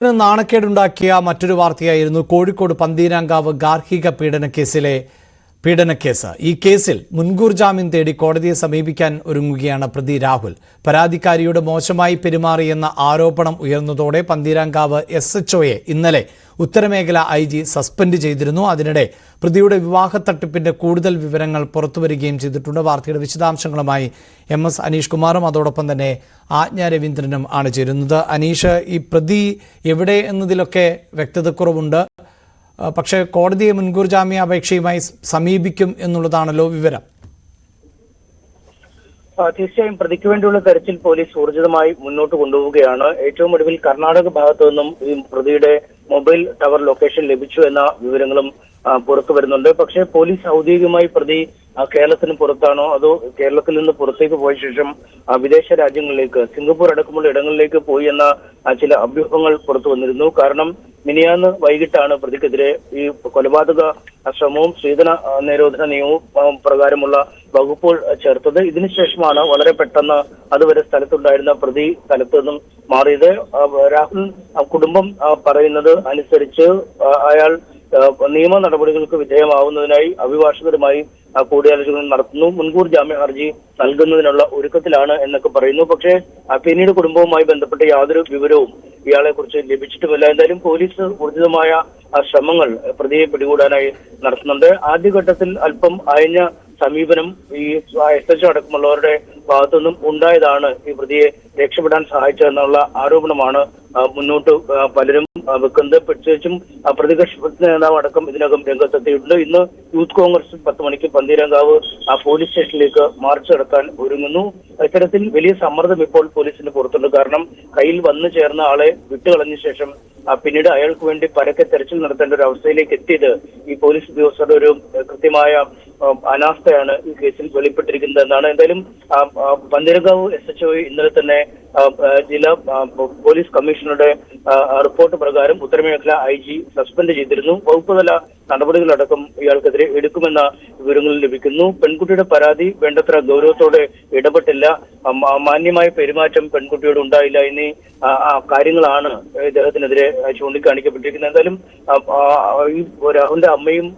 നാണക്കേടുണ്ടാക്കിയ മറ്റൊരു വാർത്തയായിരുന്നു കോഴിക്കോട് പന്തീരാങ്കാവ് ഗാർഹിക പീഡനക്കേസ്. ഈ കേസിൽ മുൻകൂർ ജാമ്യം തേടി കോടതിയെ സമീപിക്കാൻ ഒരുങ്ങുകയാണ് പ്രതി രാഹുൽ. പരാതിക്കാരിയോട് മോശമായി പെരുമാറിയെന്ന ആരോപണം ഉയർന്നതോടെ പന്തീരാങ്കാവ് SHOയെ ഇന്നലെ ഉത്തരമേഖല IG സസ്പെൻഡ് ചെയ്തിരുന്നു. അതിനിടെ പ്രതിയുടെ വിവാഹ തട്ടിപ്പിന്റെ കൂടുതൽ വിവരങ്ങൾ പുറത്തുവരികയും ചെയ്തിട്ടുണ്ട്. വാർത്തയുടെ വിശദാംശങ്ങളുമായി MS അനീഷ് കുമാറും അതോടൊപ്പം തന്നെ ആജ്ഞ രവീന്ദ്രനും ആണ് ചേരുന്നത്. അനീഷ്, ഈ പ്രതി എവിടെ എന്നതിലൊക്കെ വ്യക്തതക്കുറവുണ്ട്. പക്ഷേ കോടതിയെ മുൻകൂർ ജാമ്യാപേക്ഷയുമായി സമീപിക്കും എന്നുള്ളതാണല്ലോ വിവരം. തീർച്ചയായും പ്രതിക്ക് വേണ്ടിയുള്ള തെരച്ചിൽ പോലീസ് ഊർജിതമായി മുന്നോട്ട് കൊണ്ടുപോവുകയാണ്. ഏറ്റവും ഒടുവിൽ കർണാടക ഭാഗത്തു നിന്നും ഈ പ്രതിയുടെ മൊബൈൽ ടവർ ലൊക്കേഷൻ ലഭിച്ചു എന്ന വിവരങ്ങളും പുറത്തു വരുന്നുണ്ട്. പക്ഷേ പോലീസ് ഔദ്യോഗികമായി പ്രതി കേരളത്തിന് പുറത്താണോ അതോ കേരളത്തിൽ നിന്ന് പുറത്തേക്ക് പോയ ശേഷം വിദേശ രാജ്യങ്ങളിലേക്ക്, സിംഗപ്പൂർ അടക്കമുള്ള ഇടങ്ങളിലേക്ക് പോയി എന്ന ചില അഭ്യൂഹങ്ങൾ പുറത്തു വന്നിരുന്നു. കാരണം മിനിയാന്ന് വൈകിട്ടാണ് പ്രതിക്കെതിരെ ഈ കൊലപാതക ശ്രമവും സ്ത്രീധന നിരോധന നിയമവും പ്രകാരമുള്ള വകുപ്പുകൾ ചേർത്തത്. ഇതിനുശേഷമാണ് വളരെ പെട്ടെന്ന് അതുവരെ സ്ഥലത്തുണ്ടായിരുന്ന പ്രതി സ്ഥലത്തു നിന്നും മാറിയത്. രാഹുൽ കുടുംബം പറയുന്നത് അനുസരിച്ച് അയാൾ നിയമ നടപടികൾക്ക് വിധേയമാവുന്നതിനായി അഭിഭാഷകരുമായി കൂടിയാലോചനകൾ നടത്തുന്നു. മുൻകൂർ ജാമ്യ ഹർജി നൽകുന്നതിനുള്ള ഒരുക്കത്തിലാണ് എന്നൊക്കെ പറയുന്നു. പക്ഷേ പിന്നീട് കുടുംബവുമായി ബന്ധപ്പെട്ട യാതൊരു വിവരവും ഇയാളെ കുറിച്ച് ലഭിച്ചിട്ടുമില്ല. എന്തായാലും പോലീസ് ഊർജിതമായ ശ്രമങ്ങൾ പ്രതിയെ പിടികൂടാനായി നടത്തുന്നുണ്ട്. ആദ്യഘട്ടത്തിൽ അല്പം അയഞ്ഞ സമീപനം ഈ SHO അടക്കമുള്ളവരുടെ ഭാഗത്തുനിന്നും ഉണ്ടായതാണ് ഈ പ്രതിയെ രക്ഷപ്പെടാൻ സഹായിച്ചതെന്നുള്ള ആരോപണമാണ് മുന്നോട്ട് പലരും വെക്കുന്നത്. പ്രത്യേകിച്ചും പ്രതിപക്ഷ നേതാവ് അടക്കം ഇതിനകം രംഗത്തെത്തിയിട്ടുണ്ട്. ഇന്ന് യൂത്ത് കോൺഗ്രസ് 10 മണിക്ക് പന്തീരാങ്കാവ് പോലീസ് സ്റ്റേഷനിലേക്ക് മാർച്ച് നടത്താൻ ഒരുങ്ങുന്നു. ഇത്തരത്തിൽ വലിയ സമ്മർദ്ദം ഇപ്പോൾ പോലീസിന് പുറത്തുണ്ട്. കാരണം കയ്യിൽ വന്നു ചേർന്ന ആളെ വിട്ടുകളഞ്ഞ ശേഷം പിന്നീട് അയാൾക്ക് വേണ്ടി പരക്കെ തെരച്ചിൽ നടത്തേണ്ട ഒരു അവസ്ഥയിലേക്ക് എത്തിയത് ഈ പോലീസ് ഉദ്യോഗസ്ഥരുടെ ഒരു കൃത്യമായ അനാസ്ഥയാണ് ഈ കേസിൽ വെളിപ്പെട്ടിരിക്കുന്നത് എന്നാണ്. എന്തായാലും പന്തീരാങ്കാവ് SHO ഇന്നലെ തന്നെ ജില്ലാ പോലീസ് കമ്മീഷണറുടെ റിപ്പോർട്ട് പ്രകാരം ഉത്തരമേഖല IG സസ്പെൻഡ് ചെയ്തിരുന്നു. വകുപ്പുതല നടപടികളടക്കം ഇയാൾക്കെതിരെ എടുക്കുമെന്ന വിവരങ്ങൾ ലഭിക്കുന്നു. പെൺകുട്ടിയുടെ പരാതി വേണ്ടത്ര ഗൗരവത്തോടെ ഇടപെട്ടില്ല, മാന്യമായ പെരുമാറ്റം പെൺകുട്ടിയോട് ഉണ്ടായില്ല എന്നീ കാര്യങ്ങളാണ് ഇദ്ദേഹത്തിനെതിരെ ചൂണ്ടിക്കാണിക്കപ്പെട്ടിരിക്കുന്നത്. എന്തായാലും ഈ രാഹുലിന്റെ അമ്മയും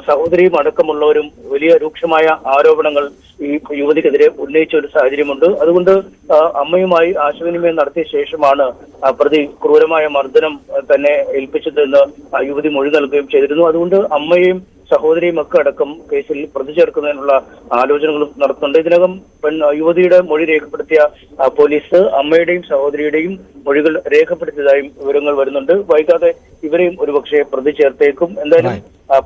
സഹോദരിയും അടക്കമുള്ളവരും വലിയ രൂക്ഷമായ ആരോപണങ്ങൾ ഈ യുവതിക്കെതിരെ ഉന്നയിച്ച ഒരു സാഹചര്യമുണ്ട്. അതുകൊണ്ട് അമ്മയുമായി ആശയവിനിമയം നടത്തിയ ശേഷമാണ് പ്രതി ക്രൂരമായ മർദ്ദനം തന്നെ ഏൽപ്പിച്ചതെന്ന് യുവതി മൊഴി നൽകുകയും ചെയ്തിരുന്നു. അതുകൊണ്ട് അമ്മയെയും സഹോദരിയും ഒക്കെ അടക്കം കേസിൽ പ്രതി ചേർക്കുന്നതിനുള്ള ആലോചനകളും നടത്തുന്നുണ്ട്. ഇതിനകം യുവതിയുടെ മൊഴി രേഖപ്പെടുത്തിയ പോലീസ് അമ്മയുടെയും സഹോദരിയുടെയും മൊഴികൾ രേഖപ്പെടുത്തിയതായും വിവരങ്ങൾ വരുന്നുണ്ട്. വൈകാതെ ഇവരെയും ഒരുപക്ഷെ പ്രതി ചേർത്തേക്കും. എന്തായാലും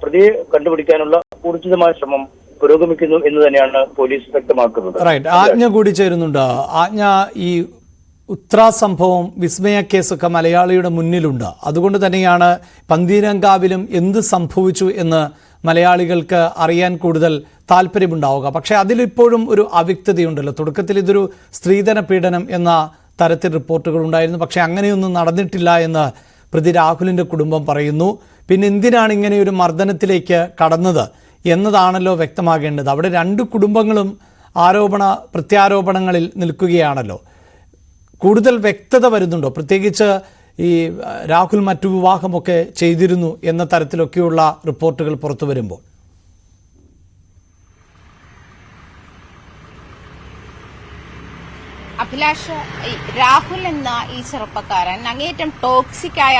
പ്രതിയെ കണ്ടുപിടിക്കാനുള്ള ഊർജിതമായ ശ്രമം പുരോഗമിക്കുന്നു എന്ന് തന്നെയാണ് പോലീസ് വ്യക്തമാക്കുന്നത്. ആജ്ഞ കൂടി ചേരുന്നുണ്ട്. ആജ്ഞ, ഈ ഉത്ര സംഭവം, വിസ്മയ കേസൊക്കെ മലയാളിയുടെ മുന്നിലുണ്ട്. അതുകൊണ്ട് തന്നെയാണ് പന്തീരാങ്കാവിലും എന്ത് സംഭവിച്ചു എന്ന് മലയാളികൾക്ക് അറിയാൻ കൂടുതൽ താല്പര്യമുണ്ടാവുക. പക്ഷേ അതിലിപ്പോഴും ഒരു അവ്യക്തതയുണ്ടല്ലോ. തുടക്കത്തിൽ ഇതൊരു സ്ത്രീധന പീഡനം എന്ന തരത്തിൽ റിപ്പോർട്ടുകൾ ഉണ്ടായിരുന്നു. പക്ഷേ അങ്ങനെയൊന്നും നടന്നിട്ടില്ല എന്ന് പ്രതി രാഹുലിൻ്റെ കുടുംബം പറയുന്നു. പിന്നെ എന്തിനാണ് ഇങ്ങനെ ഒരു മർദ്ദനത്തിലേക്ക് കടന്നത് എന്നതാണല്ലോ വ്യക്തമാകേണ്ടത്. അവിടെ രണ്ട് കുടുംബങ്ങളും പ്രത്യാരോപണങ്ങളിൽ നിൽക്കുകയാണല്ലോ. കൂടുതൽ വ്യക്തത വരുന്നുണ്ടോ? പ്രത്യേകിച്ച് ഈ രാഹുൽ മറ്റു വിവാഹമൊക്കെ ചെയ്തിരുന്നു എന്ന തരത്തിലൊക്കെയുള്ള റിപ്പോർട്ടുകൾ പുറത്തു വരുമ്പോൾ. അഭിലാഷ്, രാഹുൽ എന്ന ഈ ചെറുപ്പക്കാരൻ അങ്ങേയറ്റം ടോക്സിക്കായ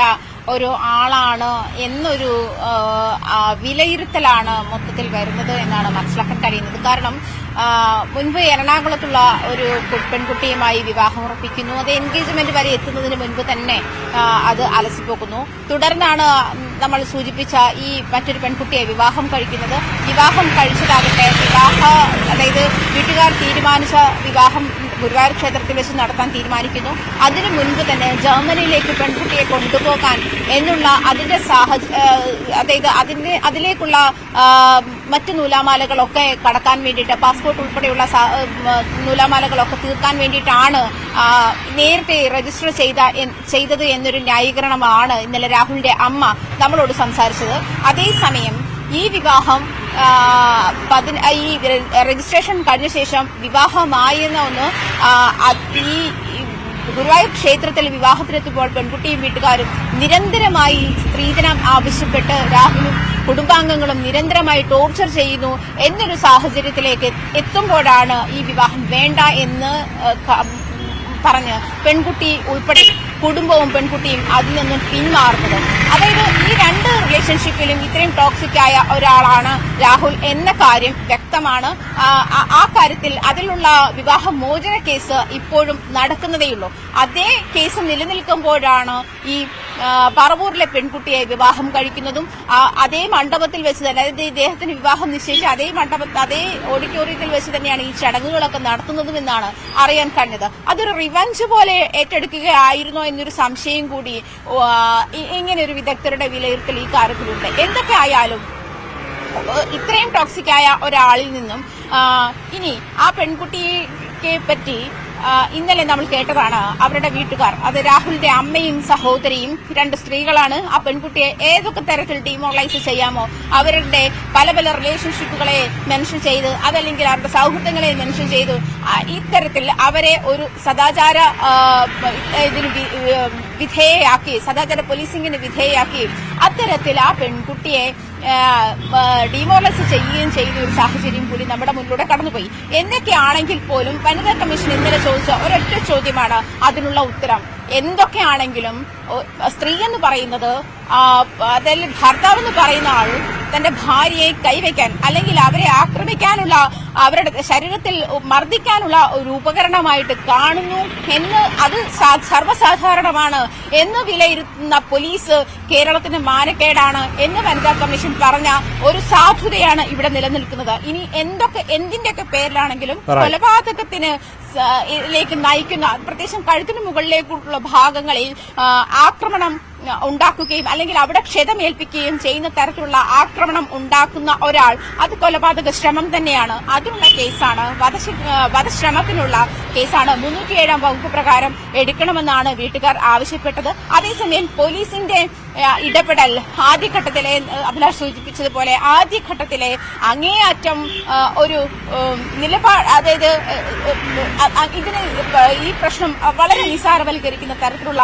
ഒരു ആളാണ് എന്നൊരു വിലയിരുത്തലാണ് മൊത്തത്തിൽ വരുന്നത് എന്നാണ് മനസ്സിലാക്കാൻ കഴിയുന്നത്. കാരണം മുൻപ് എറണാകുളത്തുള്ള ഒരു പെൺകുട്ടിയുമായി വിവാഹം ഉറപ്പിക്കുന്നു. അത് എൻഗേജ്മെന്റ് വരെ എത്തുന്നതിന് മുൻപ് തന്നെ അത് അലസിപ്പോക്കുന്നു. തുടർന്നാണ് നമ്മൾ സൂചിപ്പിച്ച ഈ മറ്റൊരു പെൺകുട്ടിയെ വിവാഹം കഴിക്കുന്നത്. വിവാഹം കഴിച്ചതാകട്ടെ അതായത് വീട്ടുകാർ തീരുമാനിച്ച വിവാഹം ഗുരുവായൂർ ക്ഷേത്രത്തിൽ വെച്ച് നടത്താൻ തീരുമാനിക്കുന്നു. അതിനു മുൻപ് തന്നെ ജർമ്മനിയിലേക്ക് പെൺകുട്ടിയെ കൊണ്ടുപോകാൻ എന്നുള്ള അതിന്റെ അതായത് അതിലേക്കുള്ള മറ്റു നൂലാമാലകളൊക്കെ കടക്കാൻ വേണ്ടിയിട്ട്, പാസ്പോർട്ട് ഉൾപ്പെടെയുള്ള നൂലാമാലകളൊക്കെ തീർക്കാൻ വേണ്ടിയിട്ടാണ് നേരത്തെ രജിസ്റ്റർ ചെയ്തത് എന്നൊരു ന്യായീകരണമാണ് ഇന്നലെ രാഹുലിന്റെ അമ്മ നമ്മളോട് സംസാരിച്ചത്. അതേസമയം ഈ വിവാഹം ഈ രജിസ്ട്രേഷൻ കഴിഞ്ഞ ശേഷം വിവാഹമായെന്ന ഒന്ന് ഈ ഗുരുവായൂർ ക്ഷേത്രത്തിൽ വിവാഹത്തിനെത്തുമ്പോൾ പെൺകുട്ടിയും വീട്ടുകാരും നിരന്തരമായി സ്ത്രീധനം ആവശ്യപ്പെട്ട് രാഹുലും കുടുംബാംഗങ്ങളും നിരന്തരമായി ടോർച്ചർ ചെയ്യുന്നു എന്നൊരു സാഹചര്യത്തിലേക്ക് എത്തുമ്പോഴാണ് ഈ വിവാഹം വേണ്ട എന്ന് പറഞ്ഞ് പെൺകുട്ടി ഉൾപ്പെടെ കുടുംബവും പെൺകുട്ടിയും അതിൽ നിന്നും പിന്മാറുന്നത്. അതായത് ഈ രണ്ട് റിലേഷൻഷിപ്പിലും ഇത്രയും ടോക്സിക് ആയ ഒരാളാണ് രാഹുൽ എന്ന കാര്യം വ്യക്തമാണ്. ആ കാര്യത്തിൽ അതിലുള്ള വിവാഹമോചന കേസ് ഇപ്പോഴും നടക്കുന്നതേയുള്ളൂ. അതേ കേസ് നിലനിൽക്കുമ്പോഴാണ് ഈ പറവൂരിലെ പെൺകുട്ടിയെ വിവാഹം കഴിക്കുന്നതും അതേ മണ്ഡപത്തിൽ വെച്ച് തന്നെ, അതായത് ഇദ്ദേഹത്തിന് വിവാഹം നിശ്ചയിച്ച അതേ ഓഡിറ്റോറിയത്തിൽ വെച്ച് തന്നെയാണ് ഈ ചടങ്ങുകളൊക്കെ നടത്തുന്നതുമെന്നാണ് അറിയാൻ കഴിഞ്ഞത്. അതൊരു റിവഞ്ച് പോലെ ഏറ്റെടുക്കുകയായിരുന്നോ എന്നൊരു സംശയം കൂടി ഇങ്ങനെ ഒരു വിദഗ്ധരുടെ വിലയിരുത്തൽ ഈ കാര്യത്തിലുണ്ട്. എന്തൊക്കെ ആയാലും ഇത്രയും ടോക്സിക് ആയ ഒരാളിൽ നിന്നും ഇനി ആ പെൺകുട്ടിയെ പറ്റി ഇന്നലെ നമ്മൾ കേട്ടതാണ്. അവരുടെ വീട്ടുകാർ, അത് രാഹുലിന്റെ അമ്മയും സഹോദരിയും 2 സ്ത്രീകളാണ്. ആ പെൺകുട്ടിയെ ഏതൊക്കെ തരത്തിൽ ഡിമോറലൈസ് ചെയ്യാമോ അവരുടെ പല റിലേഷൻഷിപ്പുകളെ മെൻഷൻ ചെയ്ത്, അതല്ലെങ്കിൽ അവരുടെ സൗഹൃദങ്ങളെ മെൻഷൻ ചെയ്തു ഇത്തരത്തിൽ അവരെ ഒരു സദാചാര ഇതിന് വിധേയയാക്കി, സദാചാര പോലീസിംഗിന് വിധേയയാക്കി അത്തരത്തിൽ ആ പെൺകുട്ടിയെ ഡിമോറലൈസ് ചെയ്യുകയും ചെയ്യുന്ന ഒരു സാഹചര്യം കൂടി നമ്മുടെ മുന്നിലൂടെ കടന്നുപോയി. എന്നൊക്കെയാണെങ്കിൽ പോലും വനിതാ കമ്മീഷൻ ഇന്നലെ ചോദിച്ച ഒരൊറ്റ ചോദ്യമാണ് അതിനുള്ള ഉത്തരം. എന്തൊക്കെയാണെങ്കിലും സ്ത്രീ എന്ന് പറയുന്നത്, അതിൽ ഭർത്താവ് എന്ന് പറയുന്ന ആൾ തന്റെ ഭാര്യയെ കൈവയ്ക്കാൻ അല്ലെങ്കിൽ അവരെ ആക്രമിക്കാനുള്ള, അവരുടെ ശരീരത്തിൽ മർദ്ദിക്കാനുള്ള ഒരു ഉപകരണമായിട്ട് കാണുന്നു എന്ന്, അത് സർവ്വസാധാരണമാണ് എന്ന് വിലയിരുത്തുന്ന പോലീസ് കേരളത്തിന് മാനക്കേടാണ് എന്ന് വനിതാ കമ്മീഷൻ പറഞ്ഞ ഒരു സാധുതയാണ് ഇവിടെ നിലനിൽക്കുന്നത്. ഇനി എന്തിന്റെയൊക്കെ പേരിലാണെങ്കിലും കൊലപാതകത്തിന് ിലേക്ക് നയിക്കുന്ന, പ്രത്യേകിച്ചും കഴുത്തിന് മുകളിലേക്കുള്ള ഭാഗങ്ങളിൽ ആക്രമണം ഉണ്ടാക്കുകയും അല്ലെങ്കിൽ അവിടെ ക്ഷതമേൽപ്പിക്കുകയും ചെയ്യുന്ന തരത്തിലുള്ള ആക്രമണം ഉണ്ടാക്കുന്ന ഒരാൾ, അത് കൊലപാതക ശ്രമം തന്നെയാണ്. അതിനുള്ള കേസാണ്, വധശ്രമത്തിനുള്ള കേസാണ്. 307 വകുപ്പ് പ്രകാരം എടുക്കണമെന്നാണ് വീട്ടുകാർ ആവശ്യപ്പെട്ടത്. അതേസമയം പോലീസിന്റെ ഇടപെടൽ ആദ്യഘട്ടത്തിലെ, അഭിലാഷ് സൂചിപ്പിച്ചതുപോലെ ആദ്യഘട്ടത്തിലെ അങ്ങേയറ്റം ഒരു നിലപാട്, അതായത് ഇതിന് ഈ പ്രശ്നം വളരെ നിസാരവൽക്കരിക്കുന്ന തരത്തിലുള്ള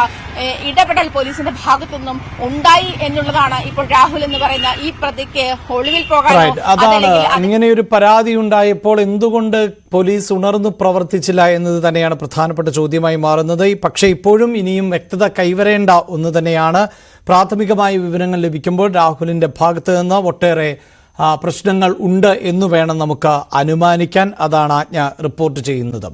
ഇടപെടൽ പോലീസിന്റെ ഭാഗത്തുനിന്നും ഉണ്ടായി എന്നുള്ളതാണ് ഇപ്പോൾ രാഹുൽ എന്ന് പറയുന്ന ഈ പ്രതിക്ക് ഒളിവിൽ പോകാനോ, അതാണ് ഇങ്ങനെയൊരു പരാതി ഉണ്ടായപ്പോൾ എന്തുകൊണ്ട് പോലീസ് ഉണർന്നു പ്രവർത്തിച്ചില്ല എന്നത് തന്നെയാണ് പ്രധാനപ്പെട്ട ചോദ്യമായി മാറുന്നത്. പക്ഷേ ഇപ്പോഴും ഇനിയും വ്യക്തത കൈവരേണ്ട ഒന്ന് തന്നെയാണ്. പ്രാഥമികമായ വിവരങ്ങൾ ലഭിക്കുമ്പോൾ രാഹുലിന്റെ ഭാഗത്ത് നിന്ന് ഒട്ടേറെ പ്രശ്നങ്ങൾ ഉണ്ട് എന്ന് വേണം നമുക്ക് അനുമാനിക്കാൻ. അതാണ് ആജ്ഞ റിപ്പോർട്ട് ചെയ്യുന്നത്.